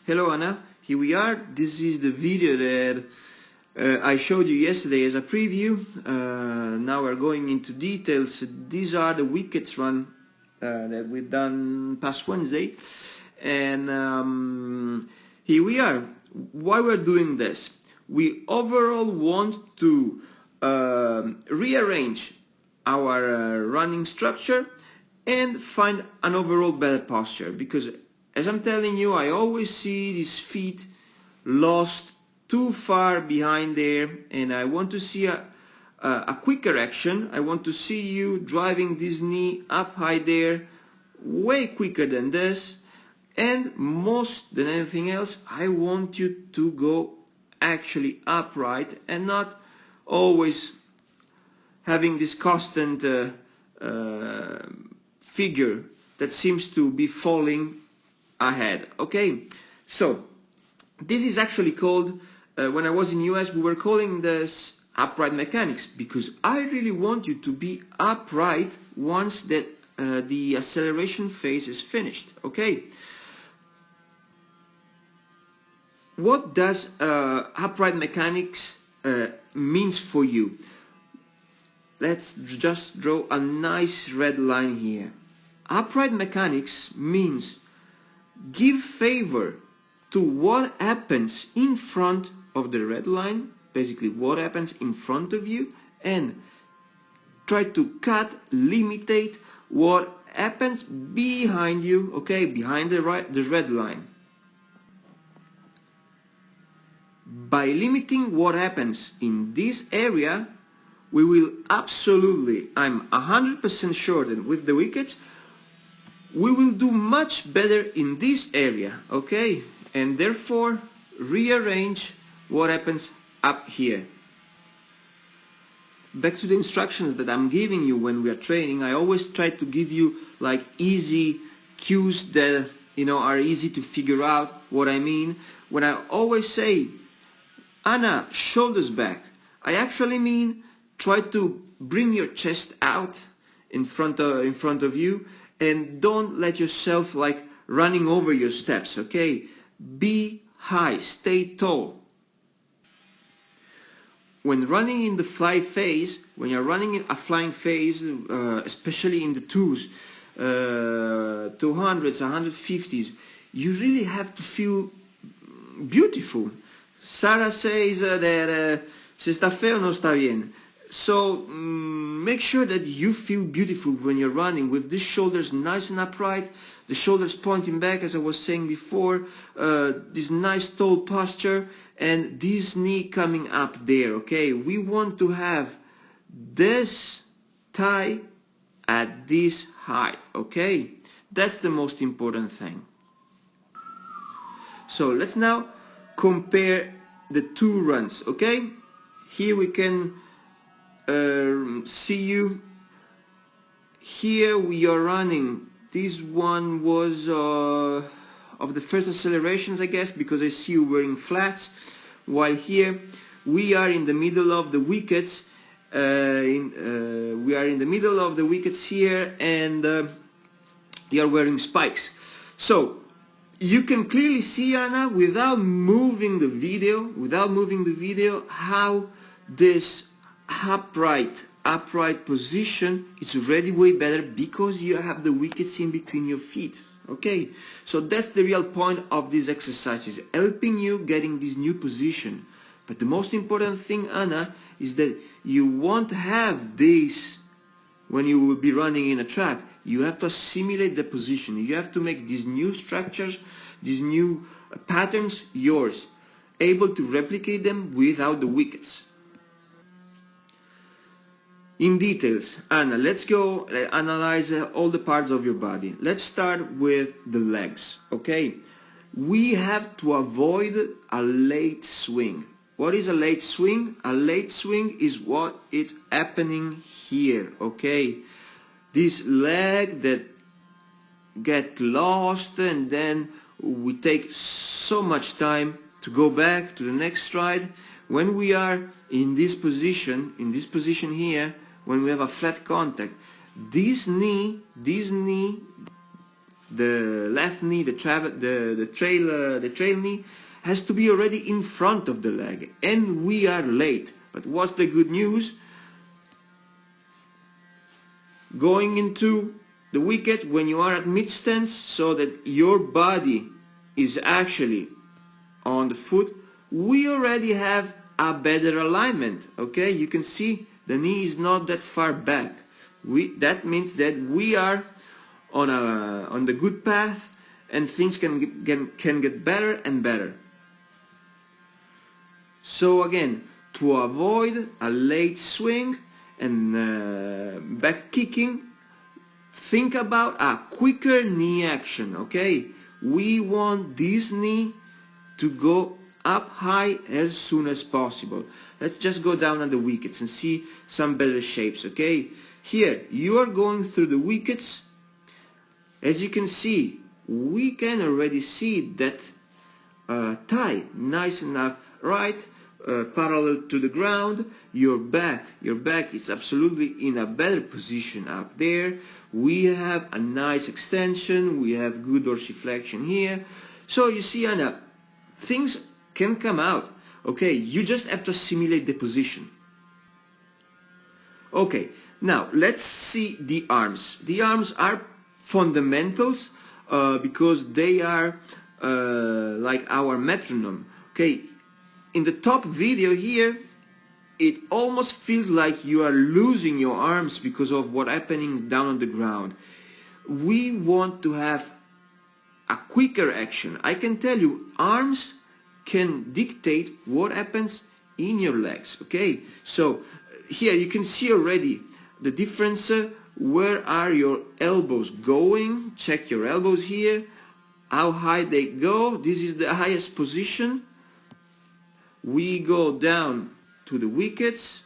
Hello Anna, here we are. This is the video that I showed you yesterday as a preview. Now we're going into details. These are the wickets run that we've done past Wednesday, and here we are. Why we're doing this? We overall want to rearrange our running structure and find an overall better posture, because as I'm telling you, I always see these feet lost too far behind there, and I want to see a quick correction. I want to see you driving this knee up high there way quicker than this, and most than anything else, I want you to go actually upright and not always having this constant figure that seems to be falling ahead. Okay, so this is actually called, when I was in US, we were calling this upright mechanics, because I really want you to be upright once that the acceleration phase is finished. Okay, what does upright mechanics means for you? Let's just draw a nice red line here. Upright mechanics means give favor to what happens in front of the red line, basically what happens in front of you, and try to cut, limitate what happens behind you, okay, behind the red line. By limiting what happens in this area, we will absolutely, I'm 100% sure that with the wickets, we will do much better in this area, okay? And therefore, rearrange what happens up here. Back to the instructions that I'm giving you when we are training, I always try to give you like easy cues that, you know, are easy to figure out what I mean. When I always say, Anna, shoulders back, I actually mean try to bring your chest out in front of you, and don't let yourself like running over your steps, okay? Be high, stay tall. When running in the fly phase, when you're running in a flying phase, especially in the twos, 200s, 150s, you really have to feel beautiful. Sarah says that se está feo no está bien. So make sure that you feel beautiful when you're running, with the shoulders nice and upright, the shoulders pointing back, as I was saying before, this nice tall posture, and this knee coming up there, okay? We want to have this thigh at this height, okay? That's the most important thing. So let's now compare the two runs, okay? Here we can see you. Here we are running. This one was of the first accelerations, I guess, because I see you wearing flats, while here we are in the middle of the wickets. We are in the middle of the wickets here, and you are wearing spikes. So you can clearly see, Anna, without moving the video, how this upright position is already way better, because you have the wickets in between your feet. Okay, so that's the real point of these exercises, helping you getting this new position. But the most important thing, Anna, is that you won't have this when you will be running in a track. You have to assimilate the position. You have to make these new structures, these new patterns yours, able to replicate them without the wickets. In details, Anna, let's go analyze all the parts of your body. Let's start with the legs, okay? We have to avoid a late swing. What is a late swing? A late swing is what is happening here, okay? This leg that get lost, and then we take so much time to go back to the next stride. When we are in this position when we have a flat contact, this knee the left knee, the trail knee has to be already in front of the leg, and we are late. But what's the good news? Going into the wicket when you are at mid stance, so that your body is actually on the foot, we already have a better alignment. Okay, you can see the knee is not that far back. That means that we are on the good path, and things can get better and better. So again, to avoid a late swing and back kicking, think about a quicker knee action. Okay, we want this knee to go up high as soon as possible. Let's just go down on the wickets and see some better shapes. Okay, here you are going through the wickets. As you can see, we can already see that tie nice enough right, parallel to the ground. Your back is absolutely in a better position up there. We have a nice extension, we have good dorsiflexion here. So you see, Anna, things can come out. Okay, you just have to assimilate the position. Okay, now let's see the arms. The arms are fundamentals because they are like our metronome. Okay, in the top video here, it almost feels like you are losing your arms because of what's happening down on the ground. We want to have a quicker action. I can tell you, arms can dictate what happens in your legs. Okay, so here you can see already the difference. Where are your elbows going? Check your elbows here, how high they go. This is the highest position. We go down to the wickets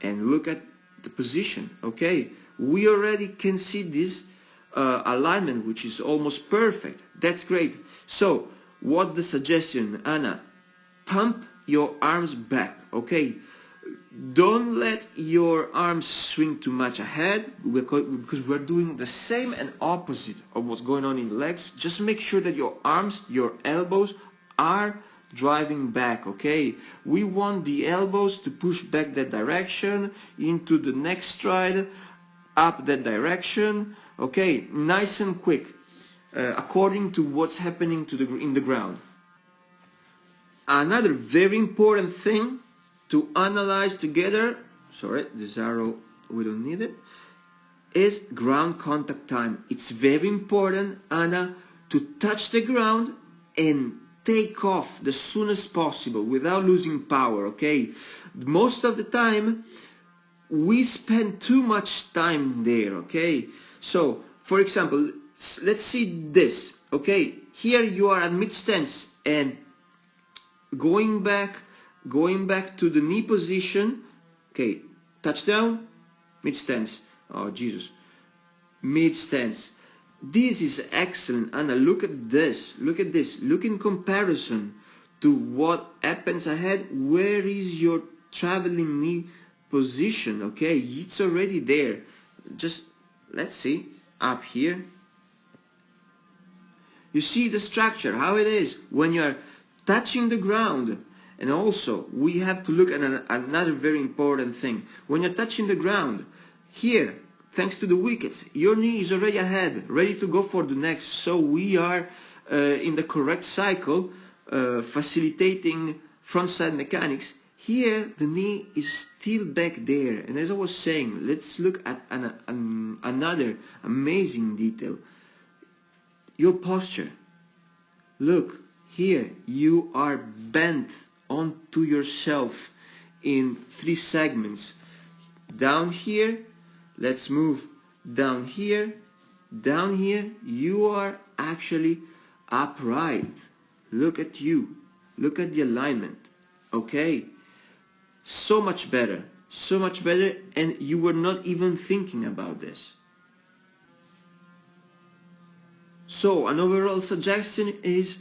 and look at the position. Okay, we already can see this alignment, which is almost perfect. That's great. So what the suggestion, Anna? Pump your arms back. Okay, don't let your arms swing too much ahead, because we're doing the same and opposite of what's going on in the legs. Just make sure that your arms, your elbows are driving back. Okay, we want the elbows to push back that direction into the next stride, up that direction. Okay, nice and quick, according to what's happening in the ground. Another very important thing to analyze together, sorry, this arrow, we don't need it, is ground contact time. It's very important, Anna, to touch the ground and take off as soon as possible without losing power. Okay, most of the time we spend too much time there. Okay, so for example, let's see this. Okay, here you are at mid stance and going back to the knee position. Okay, touchdown, mid stance. Oh Jesus, mid stance. This is excellent, Anna. Look at this. Look at this. Look in comparison to what happens ahead. Where is your traveling knee position? Okay, it's already there. Just let's see up here. You see the structure, how it is when you are touching the ground. And also we have to look at another very important thing. When you're touching the ground here, thanks to the wickets, your knee is already ahead, ready to go for the next. So we are in the correct cycle, facilitating frontside mechanics. Here the knee is still back there. And as I was saying, let's look at another amazing detail. Your posture. Look, here you are bent onto yourself in 3 segments. Down here, let's move down here, you are actually upright. Look at you, look at the alignment. Okay, so much better, and you were not even thinking about this. So an overall suggestion is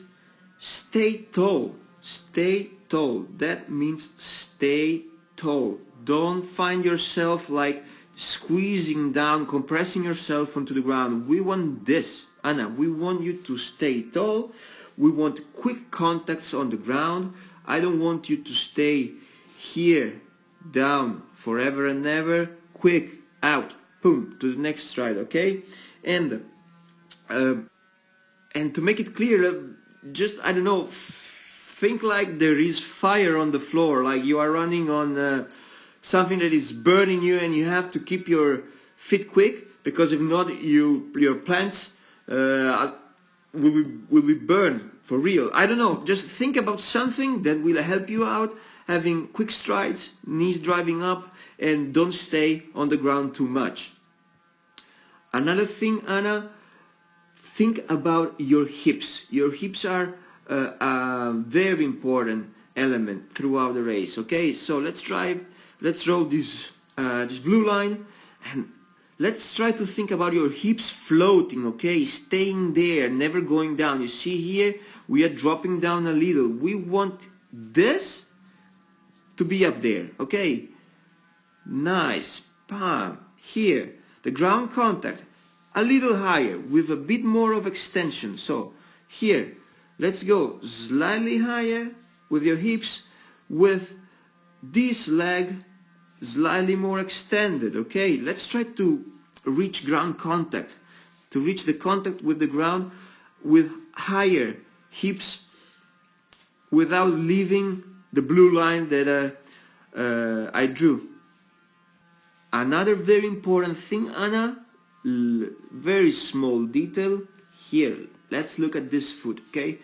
stay tall. Stay tall. That means stay tall. Don't find yourself like squeezing down, compressing yourself onto the ground. We want this, Anna, we want you to stay tall. We want quick contacts on the ground. I don't want you to stay here, down, forever and ever. Quick, out, boom, to the next stride, okay? And to make it clear, just, I don't know, think like there is fire on the floor, like you are running on something that is burning you, and you have to keep your feet quick, because if not, your plants will be burned for real. I don't know, just think about something that will help you out, having quick strides, knees driving up, and don't stay on the ground too much. Another thing, Anna, think about your hips. Your hips are a very important element throughout the race. Okay, so let's draw this blue line, and let's try to think about your hips floating. Okay, staying there, never going down. You see here, we are dropping down a little. We want this to be up there. Okay, nice. Palm here. The ground contact a little higher with a bit more of extension. So here, let's go slightly higher with your hips, with this leg slightly more extended. Okay, let's try to reach ground contact, to reach the contact with the ground with higher hips without leaving the blue line that I drew. Another very important thing, Anna, very small detail here. Let's look at this foot, okay?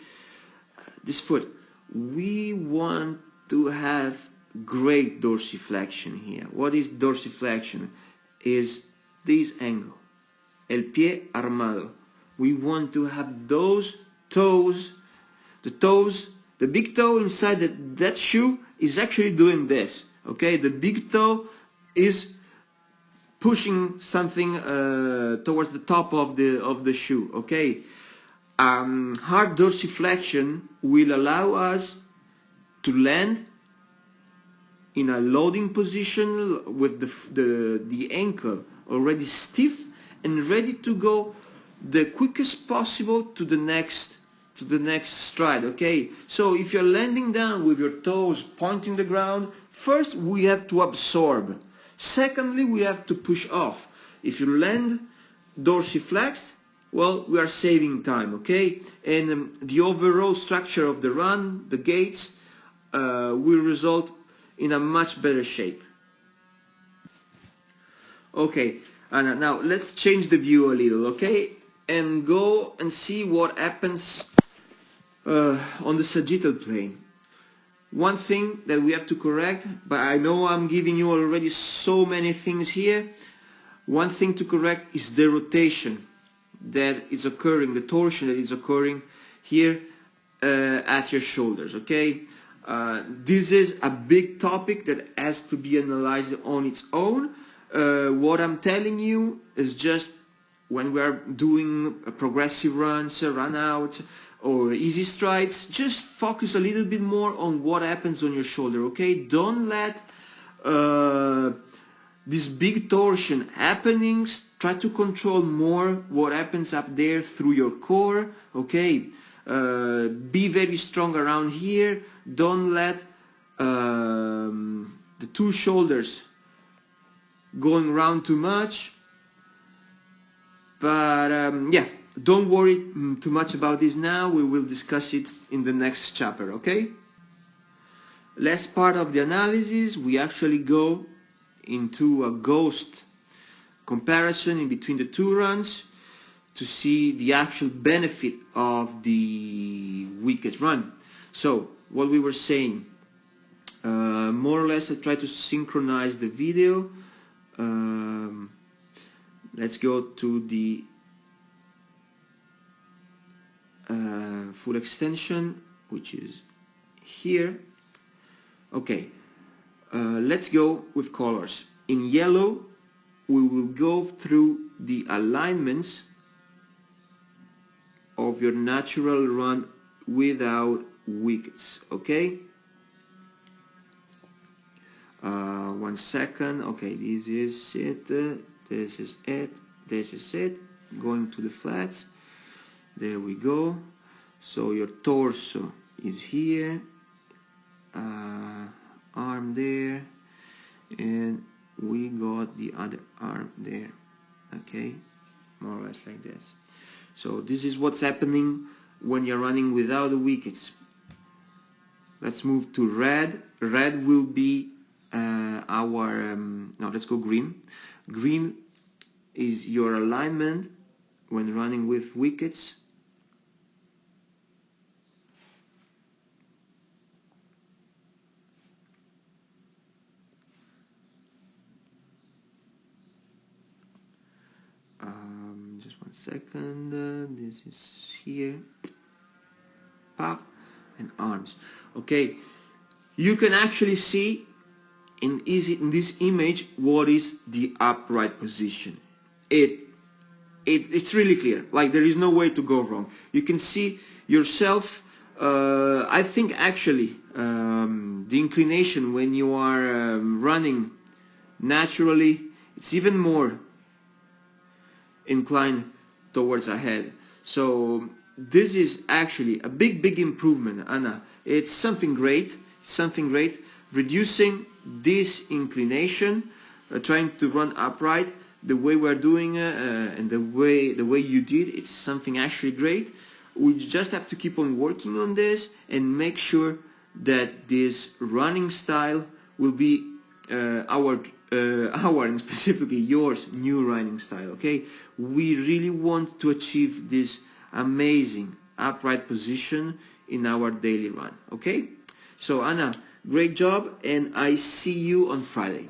This foot. We want to have great dorsiflexion here. What is dorsiflexion? Is this angle, el pie armado. We want to have those toes, the big toe inside that shoe is actually doing this, okay? The big toe is pushing something towards the top of the shoe, okay? Hard dorsiflexion will allow us to land in a loading position with the ankle already stiff and ready to go the quickest possible to the next stride, okay? So if you're landing down with your toes pointing the ground, first we have to absorb. Secondly, we have to push off. If you land dorsiflexed, well, we are saving time, okay? And the overall structure of the run, the gaits, will result in a much better shape. Okay, and now let's change the view a little, okay? And go and see what happens on the sagittal plane. One thing that we have to correct, but I know I'm giving you already so many things here. One thing to correct is the rotation that is occurring, the torsion that is occurring here at your shoulders, okay? This is a big topic that has to be analyzed on its own. What I'm telling you is just when we are doing progressive runs, run out, or easy strides, just focus a little bit more on what happens on your shoulder, okay? Don't let this big torsion happenings. Try to control more what happens up there through your core, okay? Be very strong around here. Don't let the two shoulders going around too much. But yeah, don't worry too much about this now. We will discuss it in the next chapter, okay? Last part of the analysis, we actually go into a ghost comparison in between the two runs to see the actual benefit of the wickets run. So, what we were saying, more or less I try to synchronize the video. Let's go to the full extension, which is here. Okay, let's go with colors. In yellow, we will go through the alignments of your natural run without wickets, okay? 1 second. Okay, this is it, this is it, this is it. Going to the flats. There we go. So your torso is here, arm there, and we got the other arm there. Okay, more or less like this. So this is what's happening when you're running without the wickets. Let's move to red. Red will be now let's go green. Green is your alignment when running with wickets. Just 1 second. This is here. Pop and arms. Okay, you can actually see in this image what is the upright position. It's really clear. Like, there is no way to go wrong. You can see yourself. I think actually the inclination when you are running naturally, it's even more inclined towards ahead. So this is actually a big improvement, Anna. It's something great. Reducing this inclination, trying to run upright the way we're doing and the way you did. It's something actually great. We just have to keep on working on this and make sure that this running style will be our and specifically yours new running style. Okay, we really want to achieve this amazing upright position in our daily run. Okay, so Anna, great job, and I see you on Friday.